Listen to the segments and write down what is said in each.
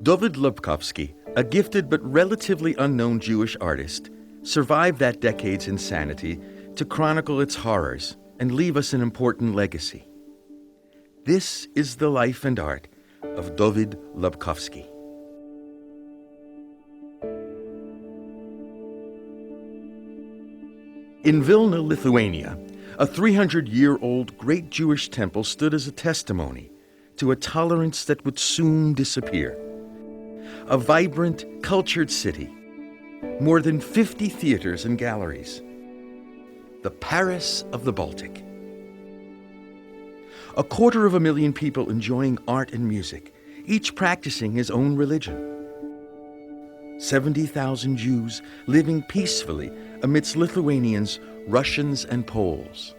David Lubkovsky, a gifted but relatively unknown Jewish artist, survived that decade's insanity to chronicle its horrors and leave us an important legacy. This is the life and art of David Lubkovsky. In Vilna, Lithuania, a 300-year-old great Jewish temple stood as a testimony to a tolerance that would soon disappear. A vibrant, cultured city, more than 50 theaters and galleries. The Paris of the Baltic. 250,000 people enjoying art and music, each practicing his own religion. 70,000 Jews living peacefully amidst Lithuanians, Russians, and Poles.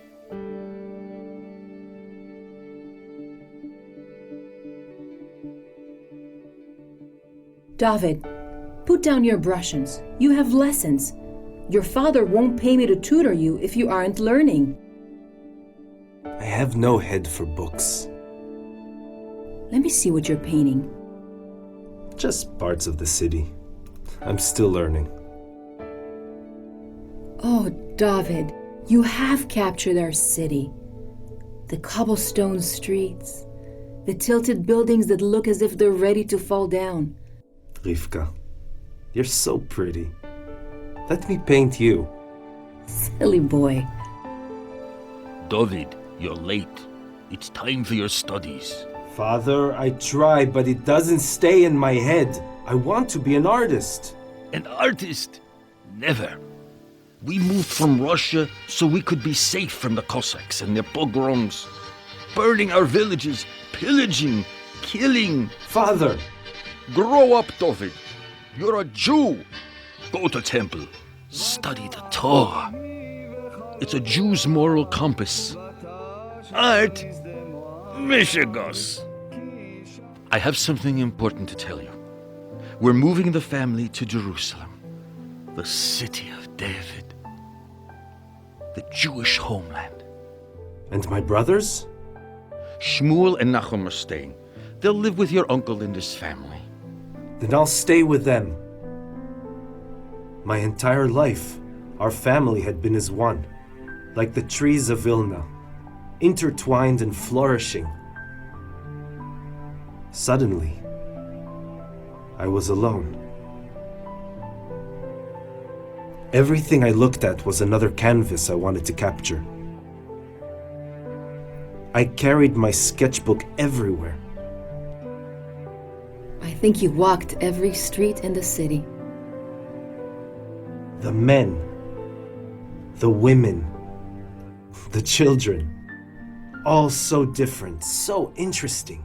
David, put down your brushes. You have lessons. Your father won't pay me to tutor you if you aren't learning. I have no head for books. Let me see what you're painting. Just parts of the city. I'm still learning. Oh, David, you have captured our city. The cobblestone streets, the tilted buildings that look as if they're ready to fall down. Rivka, you're so pretty. Let me paint you. Silly boy. David, you're late. It's time for your studies. Father, I try, but it doesn't stay in my head. I want to be an artist. An artist? Never. We moved from Russia so we could be safe from the Cossacks and their pogroms. Burning our villages, pillaging, killing. Father! Grow up, David. You're a Jew. Go to temple. Study the Torah. It's a Jew's moral compass. Art, Mishigos. I have something important to tell you. We're moving the family to Jerusalem, the city of David, the Jewish homeland. And my brothers? Shmuel and Nachum are staying. They'll live with your uncle and his family. Then I'll stay with them. My entire life, our family had been as one, like the trees of Vilna, intertwined and flourishing. Suddenly, I was alone. Everything I looked at was another canvas I wanted to capture. I carried my sketchbook everywhere. I think you walked every street in the city. The men, the women, the children, all so different, so interesting.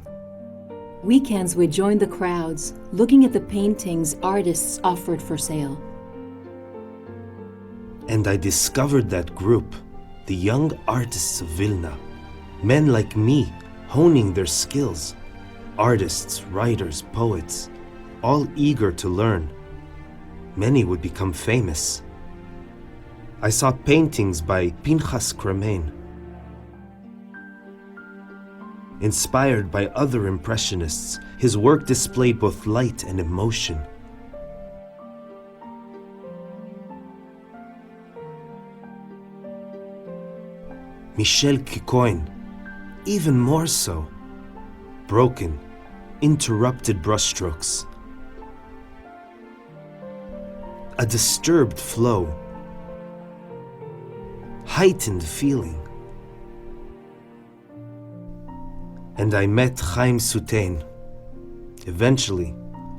Weekends we joined the crowds, looking at the paintings artists offered for sale. And I discovered that group, the young artists of Vilna, men like me honing their skills. Artists, writers, poets, all eager to learn. Many would become famous. I saw paintings by Pinchas Kramen, inspired by other impressionists. His work displayed both light and emotion. Michel Kikoin, even more so. Broken, interrupted brushstrokes. A disturbed flow. Heightened feeling. And I met Chaim Soutane. Eventually,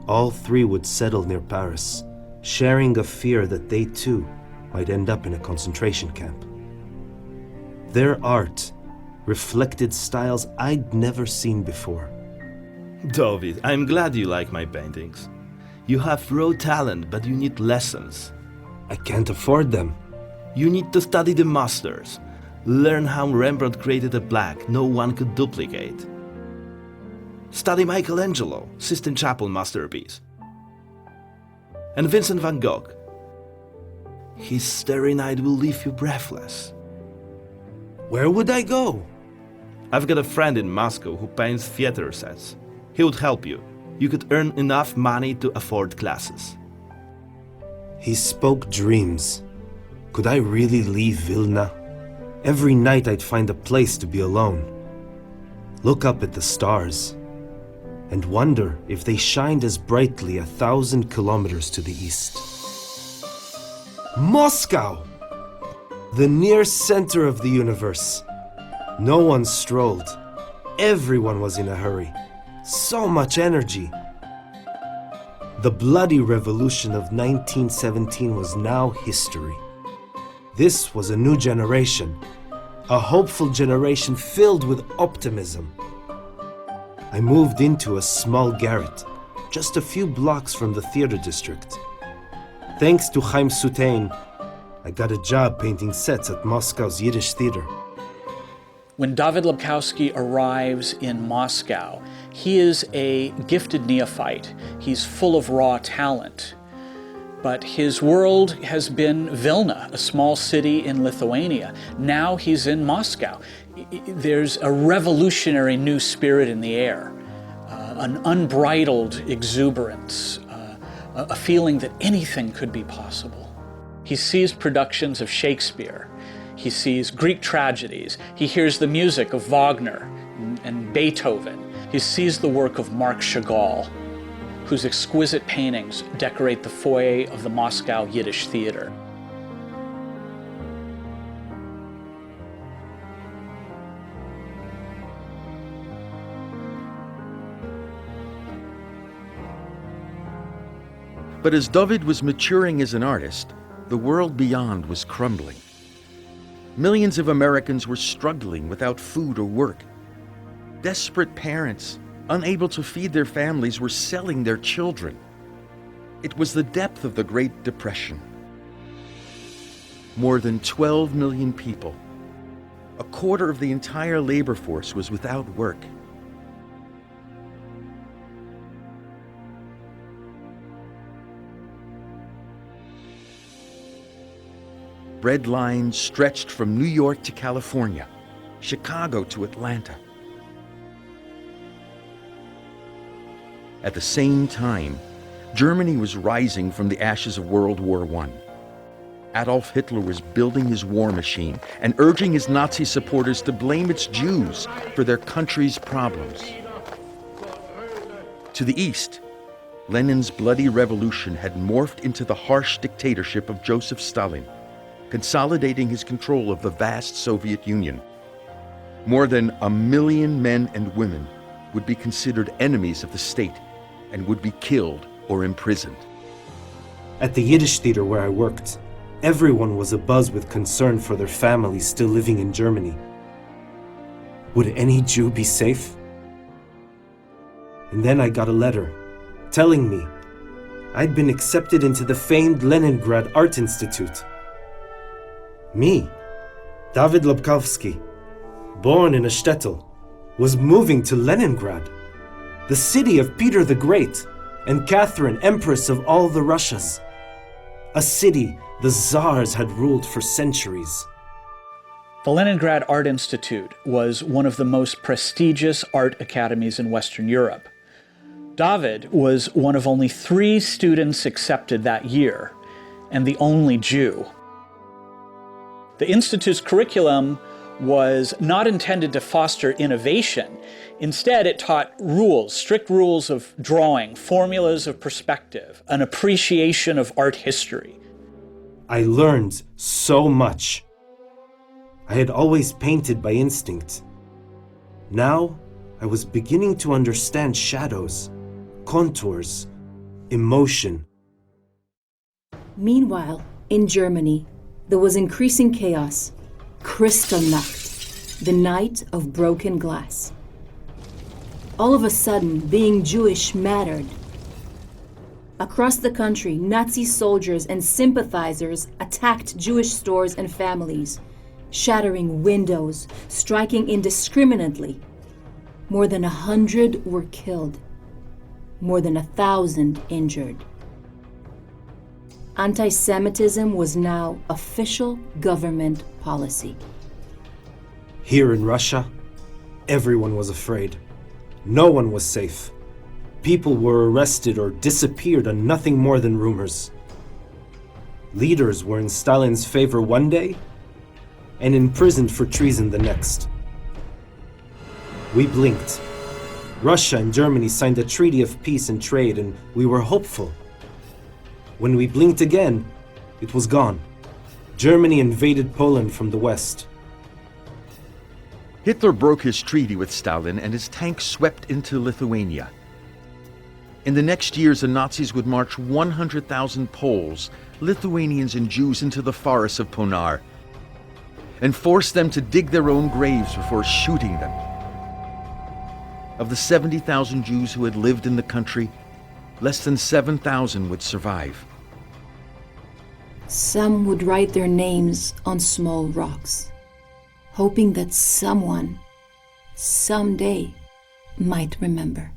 all three would settle near Paris, sharing a fear that they too might end up in a concentration camp. Their art reflected styles I'd never seen before. David, I'm glad you like my paintings. You have raw talent, but you need lessons. I can't afford them. You need to study the masters. Learn how Rembrandt created a black no one could duplicate. Study Michelangelo, Sistine Chapel masterpiece. And Vincent van Gogh. His starry night will leave you breathless. Where would I go? I've got a friend in Moscow who paints theater sets. He would help you. you could earn enough money to afford classes. He spoke dreams. Could I really leave Vilna? Every night I'd find a place to be alone. Look up at the stars and wonder if they shined as brightly 1,000 kilometers to the east. Moscow! The near center of the universe. No one strolled. Everyone was in a hurry. So much energy. The bloody revolution of 1917 was now history. This was a new generation, a hopeful generation filled with optimism. I moved into a small garret, just a few blocks from the theater district. Thanks to Chaim Sutain, I got a job painting sets at Moscow's Yiddish theater. When David Lebkowski arrives in Moscow, he is a gifted neophyte. He's full of raw talent. But his world has been Vilna, a small city in Lithuania. Now he's in Moscow. There's a revolutionary new spirit in the air, an unbridled exuberance, a feeling that anything could be possible. He sees productions of Shakespeare. He sees Greek tragedies. He hears the music of Wagner and Beethoven. He sees the work of Marc Chagall, whose exquisite paintings decorate the foyer of the Moscow Yiddish Theater. But as David was maturing as an artist, the world beyond was crumbling. Millions of Americans were struggling without food or work. Desperate parents, unable to feed their families, were selling their children. It was the depth of the Great Depression. More than 12 million people, a quarter of the entire labor force, was without work. Bread lines stretched from New York to California, Chicago to Atlanta. At the same time, Germany was rising from the ashes of World War I. Adolf Hitler was building his war machine and urging his Nazi supporters to blame its Jews for their country's problems. To the east, Lenin's bloody revolution had morphed into the harsh dictatorship of Joseph Stalin, consolidating his control of the vast Soviet Union. More than 1 million men and women would be considered enemies of the state and would be killed or imprisoned. At the Yiddish theater where I worked, everyone was abuzz with concern for their families still living in Germany. Would any Jew be safe? And then I got a letter telling me I'd been accepted into the famed Leningrad Art Institute. Me, David Lebkowski, born in a shtetl, was moving to Leningrad, the city of Peter the Great and Catherine, Empress of all the Russias, a city the Tsars had ruled for centuries. The Leningrad Art Institute was one of the most prestigious art academies in Western Europe. David was one of only 3 students accepted that year, and the only Jew. The Institute's curriculum was not intended to foster innovation. Instead, it taught rules, strict rules of drawing, formulas of perspective, an appreciation of art history. I learned so much. I had always painted by instinct. Now, I was beginning to understand shadows, contours, emotion. Meanwhile, in Germany, there was increasing chaos. Kristallnacht, the night of broken glass. All of a sudden, being Jewish mattered. Across the country, Nazi soldiers and sympathizers attacked Jewish stores and families, shattering windows, striking indiscriminately. More than 100 were killed, more than 1,000 injured. Anti-Semitism was now official government policy. Here in Russia, everyone was afraid. No one was safe. People were arrested or disappeared on nothing more than rumors. Leaders were in Stalin's favor one day and imprisoned for treason the next. We blinked. Russia and Germany signed a treaty of peace and trade, and we were hopeful. When we blinked again, it was gone. Germany invaded Poland from the west. Hitler broke his treaty with Stalin and his tanks swept into Lithuania. In the next years, the Nazis would march 100,000 Poles, Lithuanians and Jews into the forests of Ponar and force them to dig their own graves before shooting them. Of the 70,000 Jews who had lived in the country, less than 7,000 would survive. Some would write their names on small rocks, hoping that someone, someday, might remember.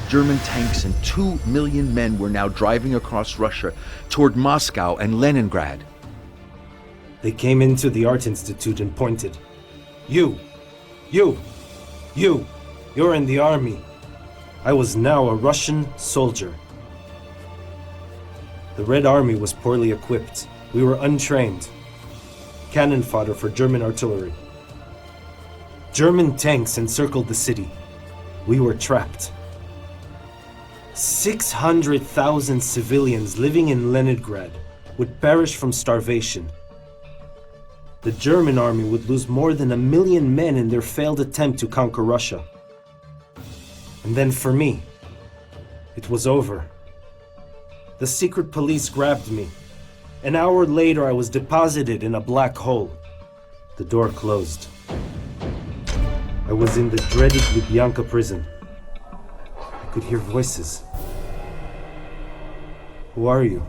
German tanks and 2 million men were now driving across Russia toward Moscow and Leningrad. They came into the Art Institute and pointed. You, you're in the army. I was now a Russian soldier. The Red Army was poorly equipped. We were untrained. Cannon fodder for German artillery. German tanks encircled the city. We were trapped. 600,000 civilians living in Leningrad would perish from starvation. The German army would lose more than 1 million men in their failed attempt to conquer Russia. And then for me, it was over. The secret police grabbed me. An hour later, I was deposited in a black hole. The door closed. I was in the dreaded Lubyanka prison. I could hear voices. Who are you?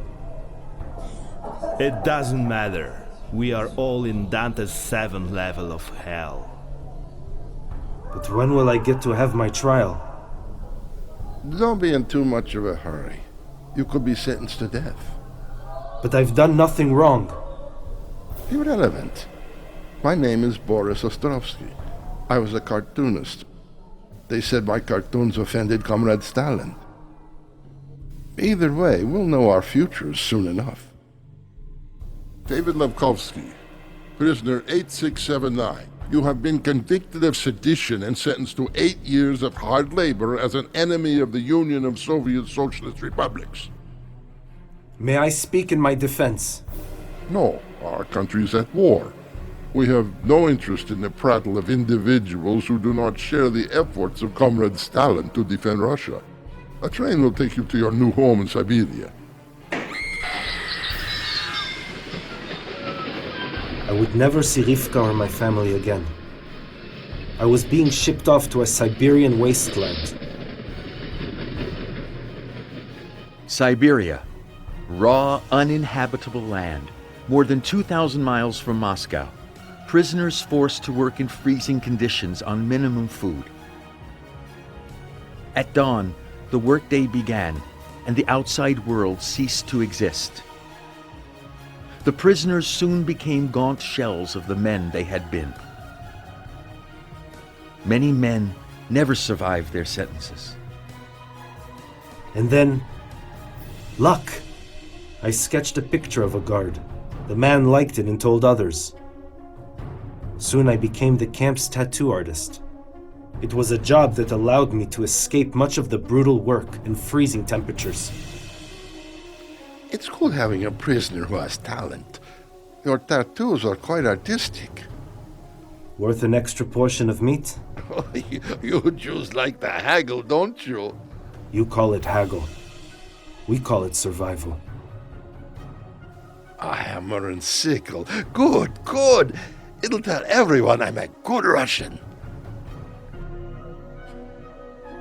It doesn't matter. We are all in Dante's 7th level of hell. But when will I get to have my trial? Don't be in too much of a hurry. You could be sentenced to death. But I've done nothing wrong. Irrelevant. My name is Boris Ostrovsky. I was a cartoonist. They said my cartoons offended Comrade Stalin. Either way, we'll know our futures soon enough. David Lepkovsky, prisoner 8679. You have been convicted of sedition and sentenced to 8 years of hard labor as an enemy of the Union of Soviet Socialist Republics. May I speak in my defense? No, our country is at war. We have no interest in the prattle of individuals who do not share the efforts of Comrade Stalin to defend Russia. A train will take you to your new home in Siberia. I would never see Rivka or my family again. I was being shipped off to a Siberian wasteland. Siberia, raw, uninhabitable land, more than 2,000 miles from Moscow. Prisoners forced to work in freezing conditions on minimum food. At dawn, the workday began, and the outside world ceased to exist. The prisoners soon became gaunt shells of the men they had been. Many men never survived their sentences. And then, luck! I sketched a picture of a guard. The man liked it and told others. Soon I became the camp's tattoo artist. It was a job that allowed me to escape much of the brutal work and freezing temperatures. It's cool having a prisoner who has talent. Your tattoos are quite artistic. Worth an extra portion of meat? You Jews like to haggle, don't you? You call it haggle. We call it survival. A hammer and sickle. Good, good. It'll tell everyone I'm a good Russian.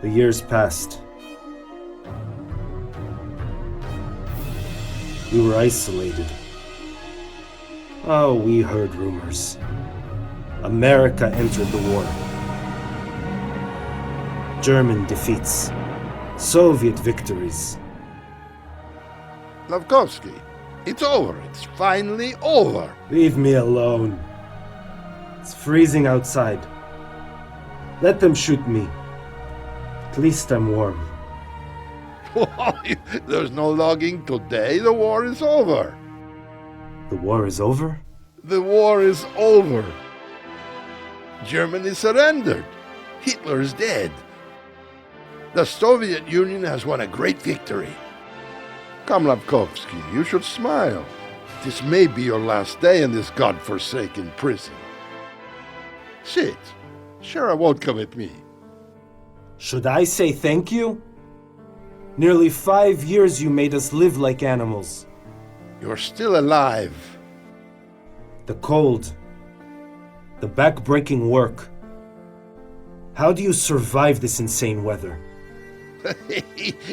The years passed. We were isolated. Oh, we heard rumors. America entered the war. German defeats. Soviet victories. Lepkovsky, it's over. It's finally over. Leave me alone. It's freezing outside. Let them shoot me. At least I'm warm. There's no logging today. The war is over. The war is over? The war is over. Germany surrendered. Hitler is dead. The Soviet Union has won a great victory. Komlavkovsky, you should smile. This may be your last day in this godforsaken prison. Sit. Share a vodka with me. Should I say thank you? Nearly 5 years you made us live like animals. You're still alive. The cold. The back-breaking work. How do you survive this insane weather?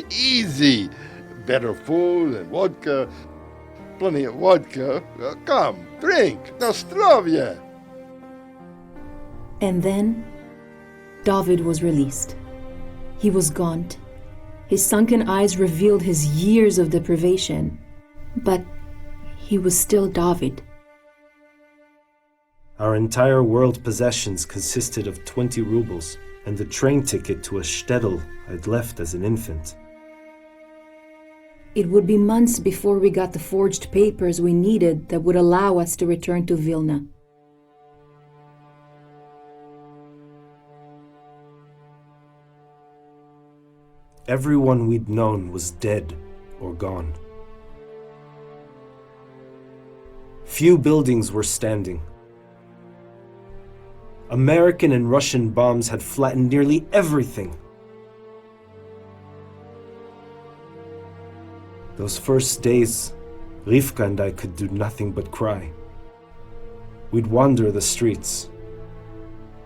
Easy. Better food and vodka. Plenty of vodka. Come, drink. Nostrovia. And then, David was released. He was gaunt. His sunken eyes revealed his years of deprivation. But he was still David. Our entire world possessions consisted of 20 rubles and the train ticket to a shtetl I'd left as an infant. It would be months before we got the forged papers we needed that would allow us to return to Vilna. Everyone we'd known was dead or gone. Few buildings were standing. American and Russian bombs had flattened nearly everything. Those first days, Rivka and I could do nothing but cry. We'd wander the streets,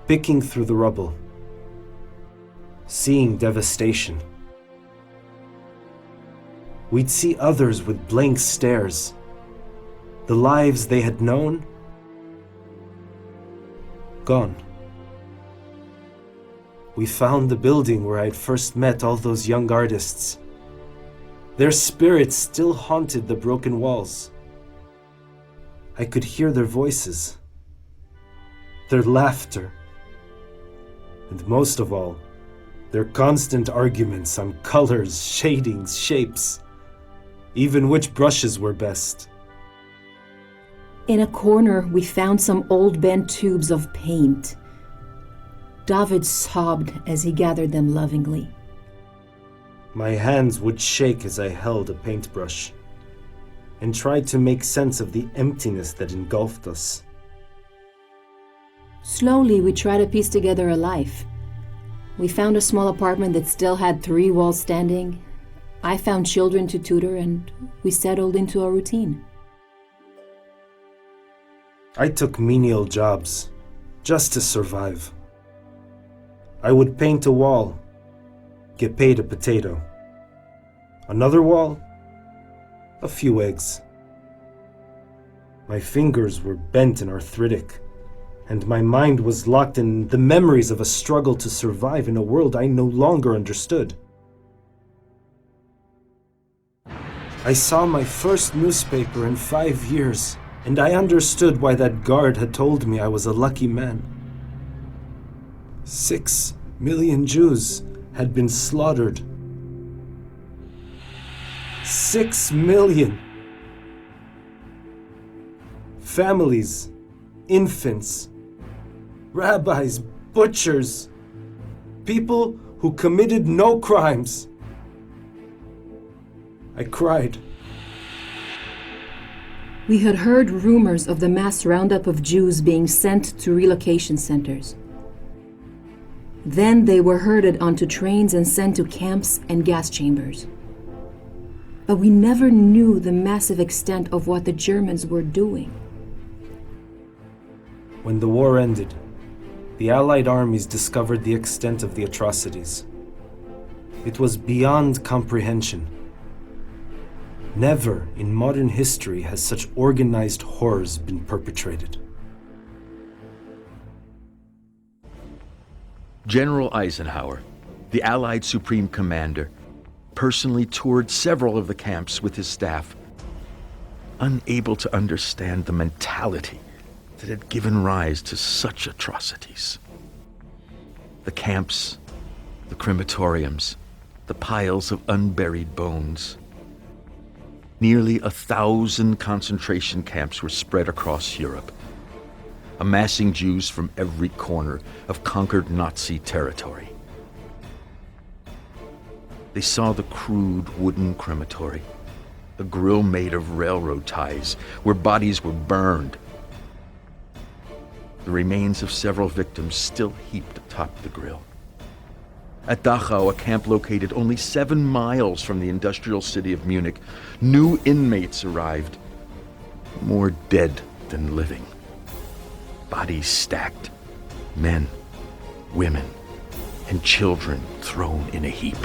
picking through the rubble, seeing devastation. We'd see others with blank stares, the lives they had known, gone. We found the building where I'd first met all those young artists. Their spirits still haunted the broken walls. I could hear their voices, their laughter, and most of all, their constant arguments on colors, shadings, shapes, even which brushes were best. In a corner, we found some old bent tubes of paint. David sobbed as he gathered them lovingly. My hands would shake as I held a paintbrush and tried to make sense of the emptiness that engulfed us. Slowly, we tried to piece together a life. We found a small apartment that still had 3 walls standing. I found children to tutor, and we settled into a routine. I took menial jobs just to survive. I would paint a wall, get paid a potato. Another wall, a few eggs. My fingers were bent and arthritic, and my mind was locked in the memories of a struggle to survive in a world I no longer understood. I saw my first newspaper in 5 years, and I understood why that guard had told me I was a lucky man. 6 million Jews had been slaughtered. 6 million! Families, infants, rabbis, butchers, people who committed no crimes. I cried. We had heard rumors of the mass roundup of Jews being sent to relocation centers. Then they were herded onto trains and sent to camps and gas chambers. But we never knew the massive extent of what the Germans were doing. When the war ended, the Allied armies discovered the extent of the atrocities. It was beyond comprehension. Never in modern history has such organized horrors been perpetrated. General Eisenhower, the Allied Supreme Commander, personally toured several of the camps with his staff, unable to understand the mentality that had given rise to such atrocities. The camps The crematoriums, the piles of unburied bones. Nearly 1,000 concentration camps were spread across Europe, amassing Jews from every corner of conquered Nazi territory. They saw the crude wooden crematory, a grill made of railroad ties where bodies were burned. The remains of several victims still heaped atop the grill. At Dachau, a camp located only 7 miles from the industrial city of Munich, new inmates arrived, more dead than living. Bodies stacked, men, women, and children thrown in a heap.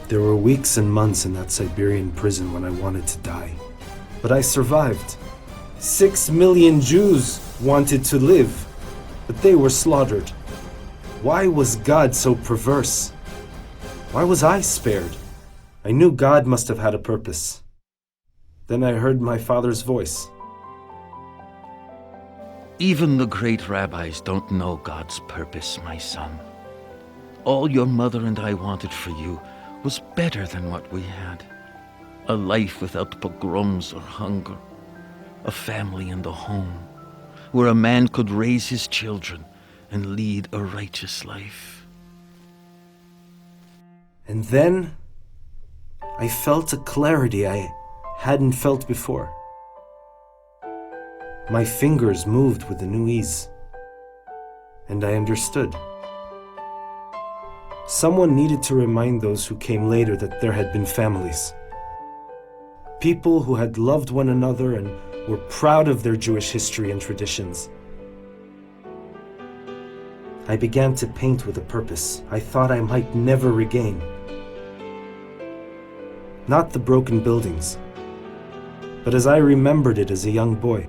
There were weeks and months in that Siberian prison when I wanted to die. But I survived. 6 million Jews wanted to live, but they were slaughtered. Why was God so perverse? Why was I spared? I knew God must have had a purpose. Then I heard my father's voice. Even the great rabbis don't know God's purpose, my son. All your mother and I wanted for you was better than what we had. A life without pogroms or hunger. A family and a home where a man could raise his children and lead a righteous life. And then I felt a clarity I hadn't felt before. My fingers moved with a new ease, and I understood. Someone needed to remind those who came later that there had been families. People who had loved one another and were proud of their Jewish history and traditions. I began to paint with a purpose I thought I might never regain. Not the broken buildings, but as I remembered it as a young boy,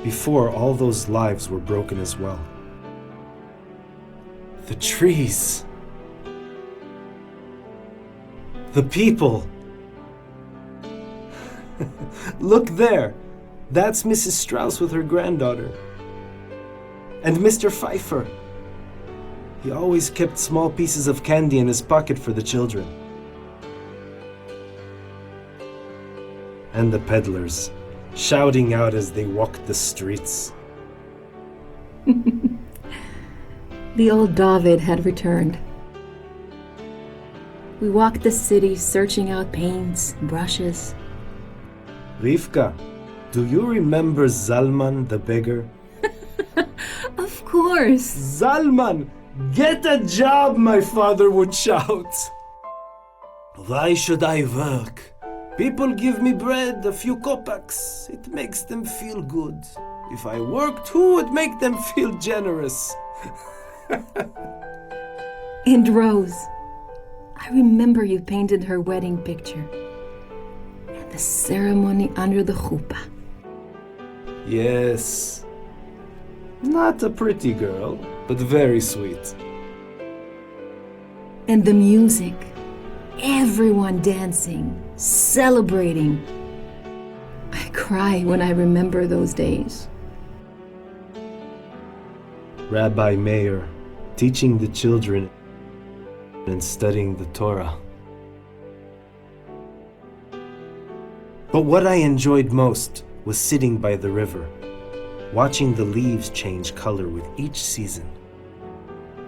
before all those lives were broken as well. The trees. The people. Look there. That's Mrs. Strauss with her granddaughter. And Mr. Pfeiffer. He always kept small pieces of candy in his pocket for the children. And the peddlers, shouting out as they walked the streets. The old David had returned. We walked the city searching out paints, brushes. Rivka, do you remember Zalman the beggar? Of course! Zalman, get a job, my father would shout. Why should I work? People give me bread, a few kopecks. It makes them feel good. If I worked, who would make them feel generous? And Rose, I remember you painted her wedding picture. And the ceremony under the chuppah. Yes. Not a pretty girl, but very sweet. And the music. Everyone dancing, celebrating. I cry when I remember those days. Rabbi Meir, teaching the children and studying the Torah. But what I enjoyed most was sitting by the river, watching the leaves change color with each season.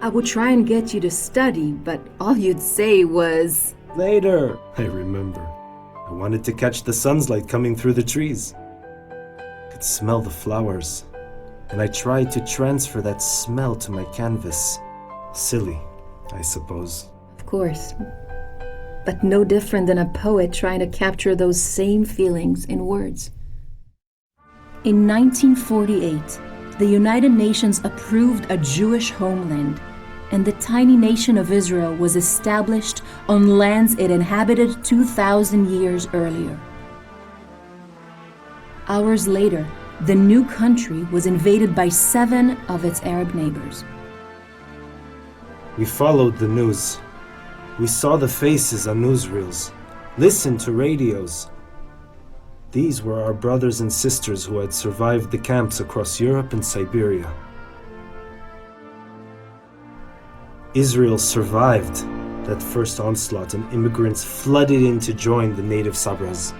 I would try and get you to study, but all you'd say was, Later, I remember. I wanted to catch the sun's light coming through the trees. I could smell the flowers, and I tried to transfer that smell to my canvas. Silly, I suppose. Of course. But no different than a poet trying to capture those same feelings in words. In 1948, the United Nations approved a Jewish homeland, and the tiny nation of Israel was established on lands it inhabited 2,000 years earlier. Hours later, the new country was invaded by 7 of its Arab neighbors. We followed the news. We saw the faces on newsreels. listen to radios. These were our brothers and sisters who had survived the camps across Europe and Siberia. Israel survived that first onslaught, and immigrants flooded in to join the native Sabras.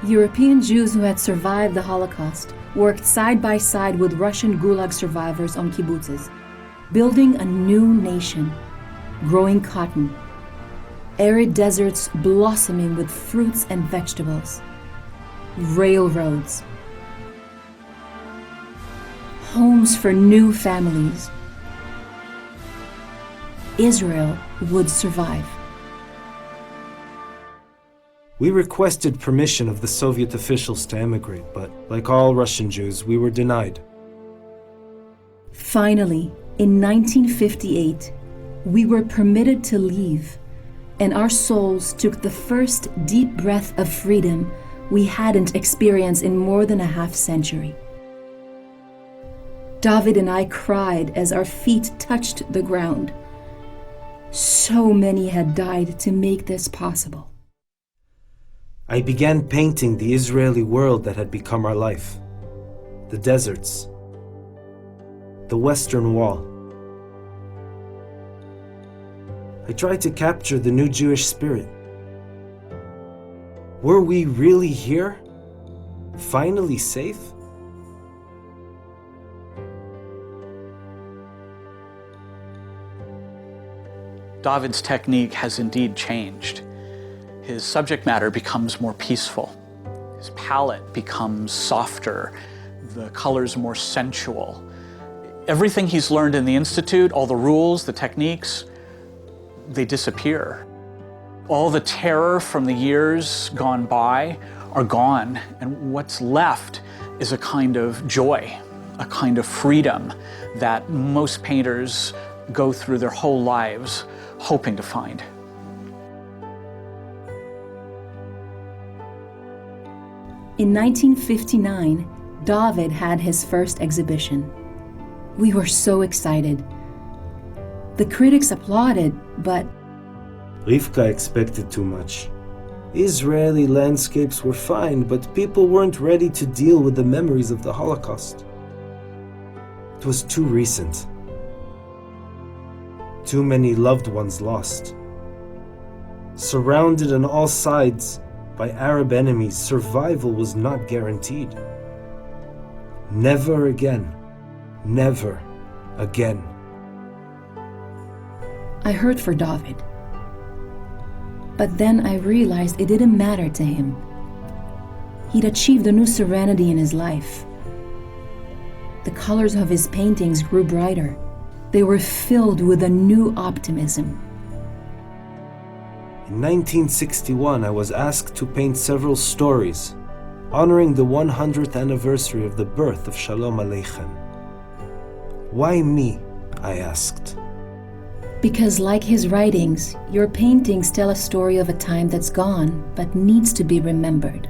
European Jews who had survived the Holocaust worked side by side with Russian Gulag survivors on kibbutzes, building a new nation, growing cotton, arid deserts blossoming with fruits and vegetables, railroads, homes for new families. Israel would survive. We requested permission of the Soviet officials to emigrate, but like all Russian Jews, we were denied. Finally, in 1958, we were permitted to leave, and our souls took the first deep breath of freedom we hadn't experienced in more than a half-century. David and I cried as our feet touched the ground. So many had died to make this possible. I began painting the Israeli world that had become our life. The deserts. The Western Wall. I tried to capture the new Jewish spirit. Were we really here? Finally safe? David's technique has indeed changed. His subject matter becomes more peaceful. His palette becomes softer. The colors more sensual. Everything he's learned in the Institute, all the rules, the techniques, they disappear. All the terror from the years gone by are gone, and what's left is a kind of joy, a kind of freedom that most painters go through their whole lives hoping to find. In 1959, David had his first exhibition. We were so excited. The critics applauded, but Rivka expected too much. Israeli landscapes were fine, but people weren't ready to deal with the memories of the Holocaust. It was too recent. Too many loved ones lost. Surrounded on all sides by Arab enemies, survival was not guaranteed. Never again. Never again. I hurt for David. But then I realized it didn't matter to him. He'd achieved a new serenity in his life. The colors of his paintings grew brighter. They were filled with a new optimism. In 1961, I was asked to paint several stories honoring the 100th anniversary of the birth of Shalom Aleichem. Why me? I asked. Because like his writings, your paintings tell a story of a time that's gone but needs to be remembered.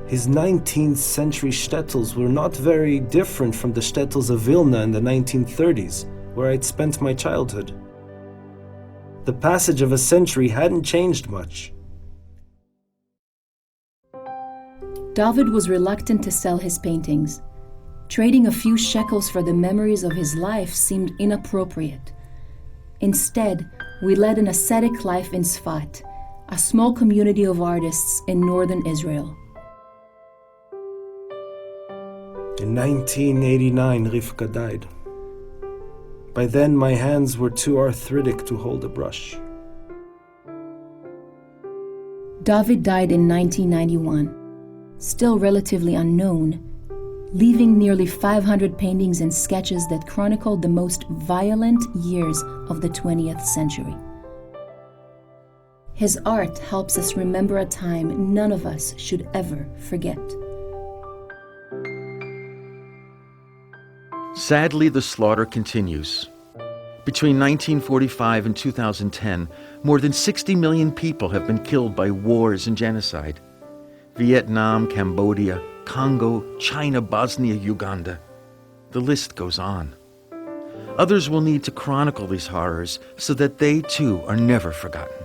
His 19th century shtetls were not very different from the shtetls of Vilna in the 1930s, where I'd spent my childhood. The passage of a century hadn't changed much. David was reluctant to sell his paintings. Trading a few shekels for the memories of his life seemed inappropriate. Instead, we led an ascetic life in Sfat, a small community of artists in northern Israel. In 1989, Rivka died. By then, my hands were too arthritic to hold a brush. David died in 1991, still relatively unknown, leaving nearly 500 paintings and sketches that chronicled the most violent years of the 20th century. His art helps us remember a time none of us should ever forget. Sadly, the slaughter continues. Between 1945 and 2010, more than 60 million people have been killed by wars and genocide. Vietnam, Cambodia, Congo, China, Bosnia, Uganda. The list goes on. Others will need to chronicle these horrors so that they too are never forgotten.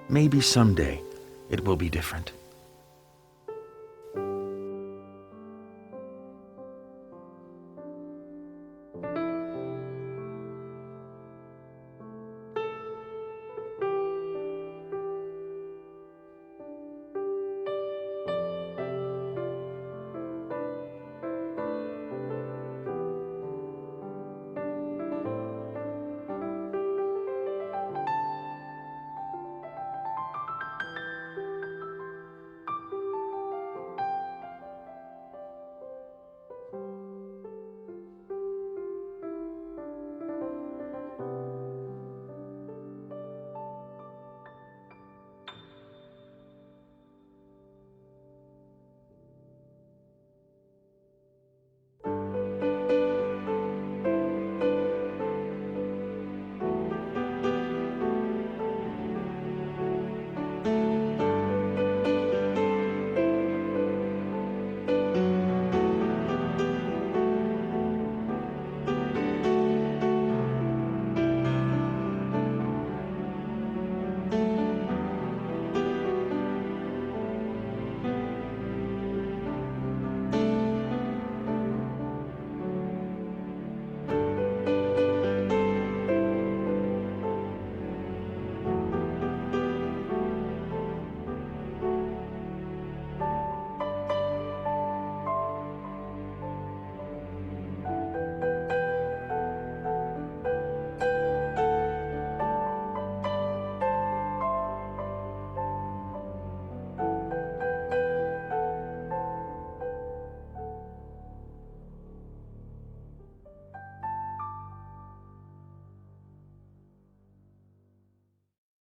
Maybe someday it will be different.